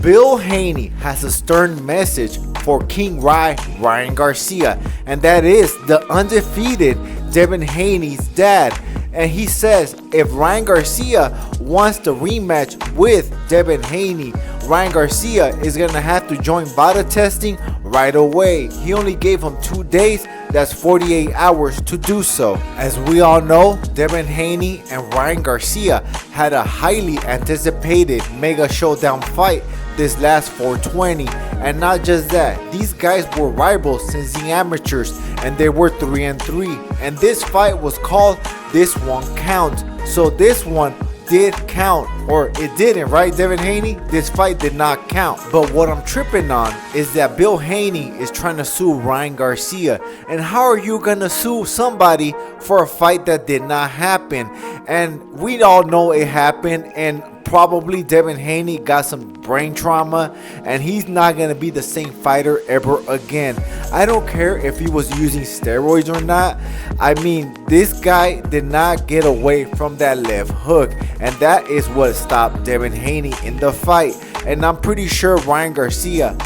Bill Haney has a stern message for King Ryan Garcia, and that is the undefeated Devin Haney's dad. And he says if Ryan Garcia wants to rematch with Devin Haney, Ryan Garcia is going to have to join Vada testing right away. He only gave him 2 days, that's 48 hours to do so. As we all know, Devin Haney and Ryan Garcia had a highly anticipated mega showdown fight this last 420. And not just that, these guys were rivals since the amateurs, and they were 3-3. And this fight was called This One Counts. So this one did count, or it didn't, right, Devin Haney? This fight did not count. But what I'm tripping on is that Bill Haney is trying to sue Ryan Garcia. And how are you gonna sue somebody for a fight that did not happen? And we all know it happened, and probably Devin Haney got some brain trauma, and he's not gonna be the same fighter ever again. I don't care if he was using steroids or not. I mean, this guy did not get away from that left hook, and that is what stopped Devin Haney in the fight. And I'm pretty sure Ryan Garcia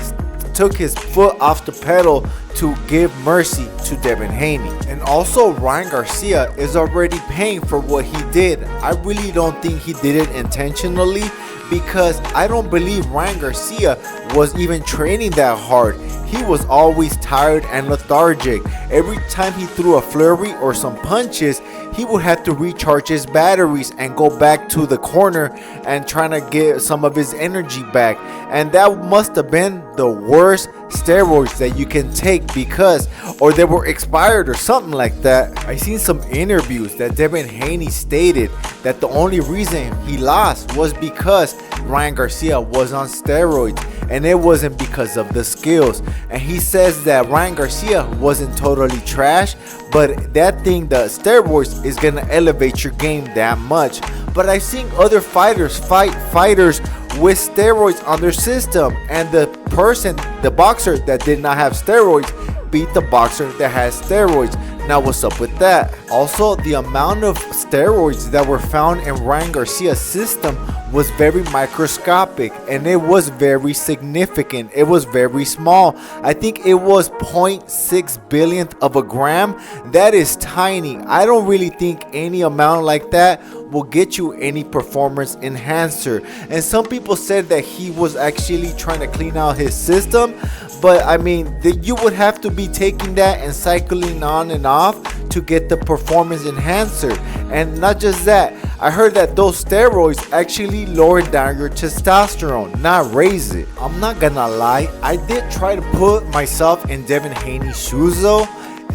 took his foot off the pedal to give mercy to Devin Haney. And also, Ryan Garcia is already paying for what he did. I really don't think he did it intentionally, because I don't believe Ryan Garcia was even training that hard. He was always tired and lethargic. Every time he threw a flurry or some punches, he would have to recharge his batteries and go back to the corner and trying to get some of his energy back. And that must have been the worst steroids that you can take, because or they were expired or something like that. I seen some interviews that Devin Haney stated that the only reason he lost was because Ryan Garcia was on steroids, and it wasn't because of the skills. And he says that Ryan Garcia wasn't totally trash, but that thing, the steroids, is gonna elevate your game that much. But I've seen other fighters fight fighters with steroids on their system, and the boxer that did not have steroids beat the boxer that has steroids. Now what's up with that? Also, the amount of steroids that were found in Ryan Garcia's system was very microscopic, and it was very significant. It was very small. I think it was 0.6 billionth of a gram. That is tiny. I don't really think any amount like that will get you any performance enhancer. And some people said that he was actually trying to clean out his system, but I mean, you would have to be taking that and cycling on and off to get the performance enhancer. And not just that, I heard that those steroids actually lower down your testosterone, not raise it. I'm not gonna lie, I did try to put myself in Devin Haney's shoes though.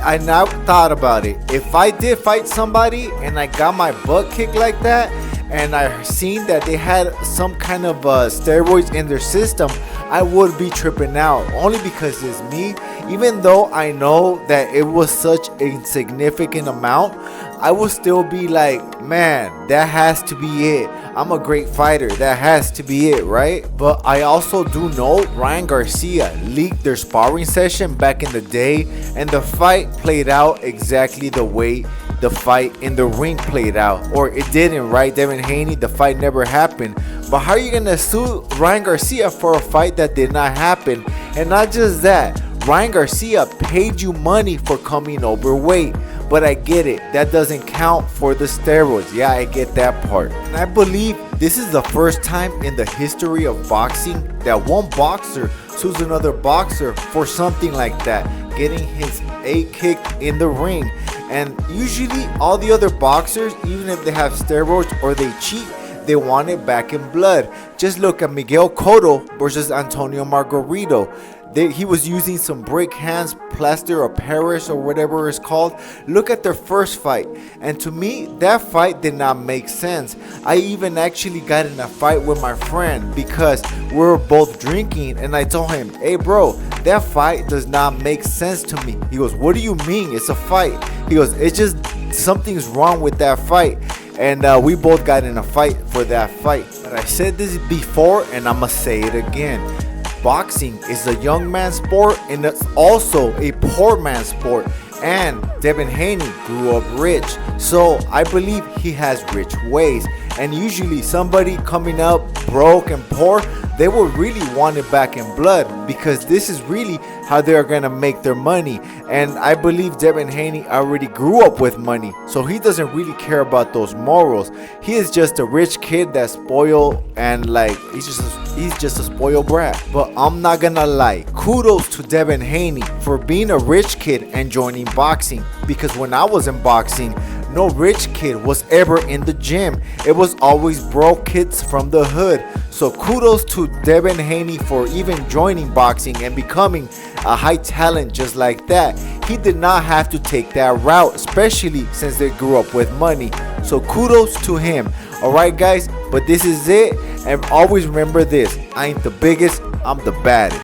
I now thought about it. If I did fight somebody and I got my butt kicked like that, and I seen that they had some kind of steroids in their system, I would be tripping out, only because it's me. Even though I know that it was such a insignificant amount, I would still be like, man, that has to be it. I'm a great fighter, that has to be it, right? But I also do know Ryan Garcia leaked their sparring session back in the day, and the fight played out exactly the way the fight in the ring played out. Or it didn't, right, Devin Haney? The fight never happened. But how are you gonna sue Ryan Garcia for a fight that did not happen? And not just that, Ryan Garcia paid you money for coming overweight. But I get it, that doesn't count for the steroids. Yeah, I get that part. And I believe this is the first time in the history of boxing that one boxer sues another boxer for something like that, getting his A kicked in the ring. And usually all the other boxers, even if they have steroids or they cheat, they want it back in blood. Just look at Miguel Cotto versus Antonio Margarito. He was using some break hands, plaster of Paris or whatever it's called. Look at their first fight, and to me that fight did not make sense. I even actually got in a fight with my friend because we were both drinking, and I told him, hey bro, that fight does not make sense to me. He goes, what do you mean? It's a fight. He goes, it's just something's wrong with that fight. And we both got in a fight for that fight. But I said this before, and I'ma say it again. Boxing is a young man's sport, and it's also a poor man's sport. And Devin Haney grew up rich, so I believe he has rich ways. And usually somebody coming up broke and poor, they would really want it back in blood, because this is really how they're gonna make their money. And I believe Devin Haney already grew up with money, so he doesn't really care about those morals. He is just a rich kid that's spoiled, and like he's just a spoiled brat. But I'm not gonna lie, kudos to Devin Haney for being a rich kid and joining boxing, because when I was in boxing, no rich kid was ever in the gym. It was always broke kids from the hood. So kudos to Devin Haney for even joining boxing and becoming a high talent just like that. He did not have to take that route, especially since they grew up with money. So kudos to him. Alright guys, but this is it. And always remember this, I ain't the biggest, I'm the baddest.